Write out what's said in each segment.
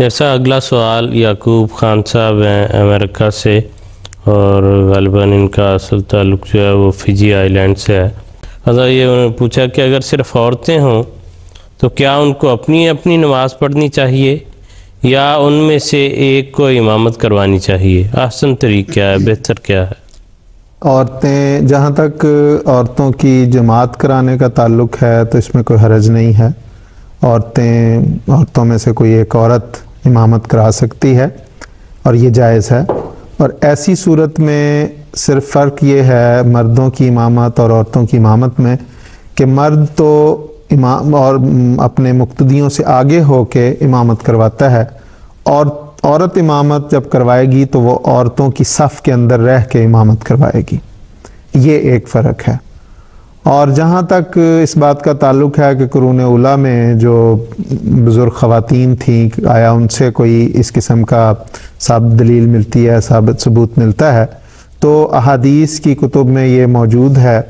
جیسا اگلا سوال یعقوب خان صاحب ہیں امریکہ سے، اور غالباً ان کا اصل تعلق جو ہے وہ فجی آئی لینڈ سے ہے۔ حضرت یہ انہوں نے پوچھا کہ اگر صرف عورتیں ہوں تو کیا ان کو اپنی اپنی نماز پڑھنی چاہیے یا ان میں سے ایک کو امامت کروانی چاہیے؟ احسن طریق کیا ہے، بہتر کیا ہے؟ عورتیں، جہاں تک عورتوں کی جماعت کرانے کا تعلق ہے تو اس میں کوئی حرج نہیں ہے۔ عورتوں میں سے کوئی ایک عورت امامت کرا سکتی ہے اور یہ جائز ہے۔ اور ایسی صورت میں صرف فرق یہ ہے مردوں کی امامت اور عورتوں کی امامت میں کہ مرد تو امام اور اپنے مقتدیوں سے آگے ہو کے امامت کرواتا ہے، اور عورت امامت جب کروائے گی تو وہ عورتوں کی صف کے اندر رہ کے امامت کروائے گی۔ یہ ایک فرق ہے۔ اور جہاں تک اس بات کا تعلق ہے کہ قرون اولیٰ میں جو بزرگ خواتین تھیں، آیا ان سے کوئی اس قسم کا ثابت دلیل ملتی ہے، ثابت ثبوت ملتا ہے، تو احادیث کی کتب میں یہ موجود ہے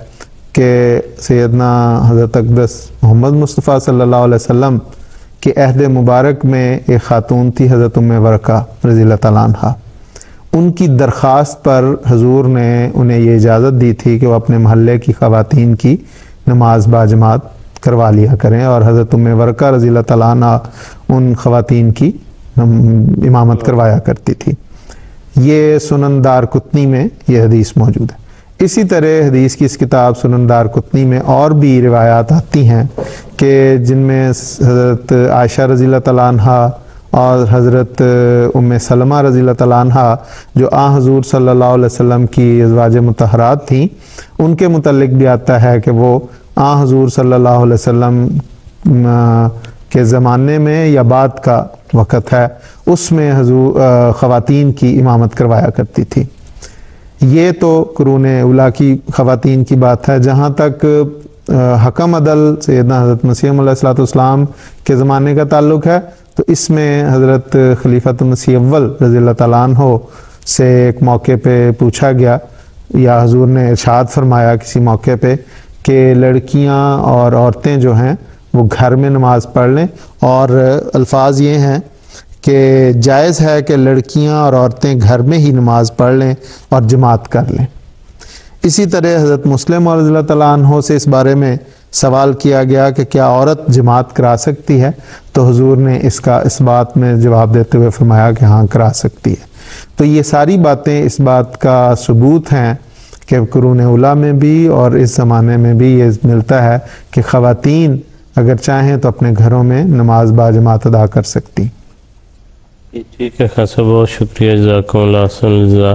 کہ سیدنا حضرت اقدس محمد مصطفیٰ صلی اللہ علیہ وسلم کے عہد مبارک میں ایک خاتون تھی، حضرت ام ورقہ رضی اللہ تعالیٰ عنہ۔ ان کی درخواست پر حضور نے انہیں یہ اجازت دی تھی کہ وہ اپنے محلے کی خواتین کی نماز باجماعت کروا لیا کریں، اور حضرت ام ورقہ رضی اللہ تعالیٰ عنہ ان خواتین کی امامت کروایا کرتی تھی۔ یہ سنن دارقطنی میں یہ حدیث موجود ہے۔ اسی طرح حدیث کی اس کتاب سنن دارقطنی میں اور بھی روایات آتی ہیں کہ جن میں حضرت عائشہ رضی اللہ تعالیٰ عنہ اور حضرت ام سلمہ رضی اللہ تعالیٰ عنہ جو حضور صلی اللہ علیہ وسلم کی ازواج مطہرات تھیں، ان کے متعلق بھی آتا ہے کہ وہ حضور صلی اللہ علیہ وسلم کے زمانے میں یا بعد کا وقت ہے اس میں حضور خواتین کی امامت کروایا کرتی تھی۔ یہ تو قرون اولیٰ کی خواتین کی بات ہے۔ جہاں تک حکم عدل سیدنا حضرت مسیح علیہ الصلوۃ والسلام کے زمانے کا تعلق ہے تو اس میں حضرت خلیفۃ مسیح اول رضی اللہ تعالیٰ عنہ سے ایک موقع پہ پوچھا گیا، یا حضور نے ارشاد فرمایا کسی موقع پہ کہ لڑکیاں اور عورتیں جو ہیں وہ گھر میں نماز پڑھ لیں، اور الفاظ یہ ہیں کہ جائز ہے کہ لڑکیاں اور عورتیں گھر میں ہی نماز پڑھ لیں اور جماعت کر لیں۔ اسی طرح حضرت مسلم رضی اللہ تعالیٰ عنہ سے اس بارے میں سوال کیا گیا کہ کیا عورت جماعت کرا سکتی ہے، تو حضور نے اس بات میں جواب دیتے ہوئے فرمایا کہ ہاں کرا سکتی ہے۔ تو یہ ساری باتیں اس بات کا ثبوت ہیں کہ قرون اولیٰ میں بھی اور اس زمانے میں بھی یہ ملتا ہے کہ خواتین اگر چاہیں تو اپنے گھروں میں نماز باجماعت ادا کر سکتی۔ ٹھیک ہے خاصا، بہت شکریہ، جزاکم اللہ خیر۔